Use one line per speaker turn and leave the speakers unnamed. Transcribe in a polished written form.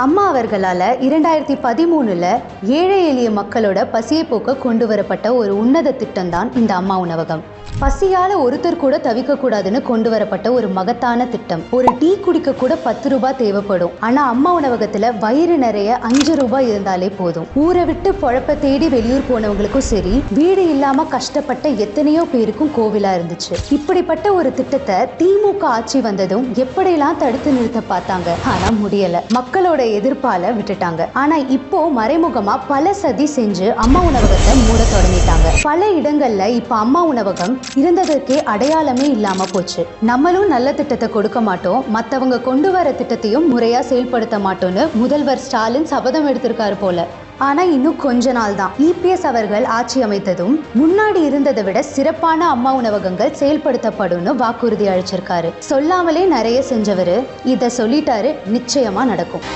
அம்மா அவர்களால் 2013 ஏழை எளிய மக்களோட பசியை போக்க கொண்டு வரப்பட்ட ஒரு உன்னத திட்டம் தான் இந்த அம்மா உணவகம். பசியால ஒருத்தர் கூட தவிக்க கூடாதுன்னு கொண்டு வரப்பட்ட ஒரு மகத்தான திட்டம். ஒரு டீ குடிக்க கூட 10 ரூபாய் தேவைப்படும். ஆனா அம்மா உணவகத்துல வயிறு நிறைய 5 ரூபாய் இருந்தாலே போதும். ஊரை விட்டு பொழப்ப தேடி வெளியூர் போனவங்களுக்கும் சரி, வீடு இல்லாம கஷ்டப்பட்ட எத்தனையோ பேருக்கும் கோவிலா இருந்துச்சு. இப்படிப்பட்ட ஒரு திட்டத்தை திமுக ஆட்சி வந்ததும் எப்படியெல்லாம் தடுத்து நிறுத்த பார்த்தாங்க. ஆனா முடியல. மக்களோட எதிர்ப்பால விட்டுட்டாங்க. ஆனா இப்போ மறைமுகமா பல சதி செஞ்சு அம்மா உணவகத்தை மூட தொடங்கிட்டாங்க. பல இடங்கள்ல இப்ப அம்மா உணவகம் இருந்ததற்கே அடையாளமே இல்லாம போச்சு. நம்மளும் நல்ல திட்டத்தை கொடுக்க மாட்டோம், மத்தவங்க கொண்டு வர திட்டத்தையும் முறையா செயல்படுத்த மாட்டோம்னு முதல்வர் ஸ்டாலின் சபதம் எடுத்திருக்காரு போல. ஆனா இன்னும் கொஞ்ச நாள் தான். EPS அவர்கள் ஆட்சி அமைத்ததும் முன்னாடி இருந்ததை விட சிறப்பான அம்மா உணவகங்கள் செயல்படுத்தப்படும்னு வாக்குறுதி அளிச்சிருக்காரு. சொல்லாமலே நிறைய செஞ்சவரு இதை சொல்லிட்டாரு, நிச்சயமா நடக்கும்.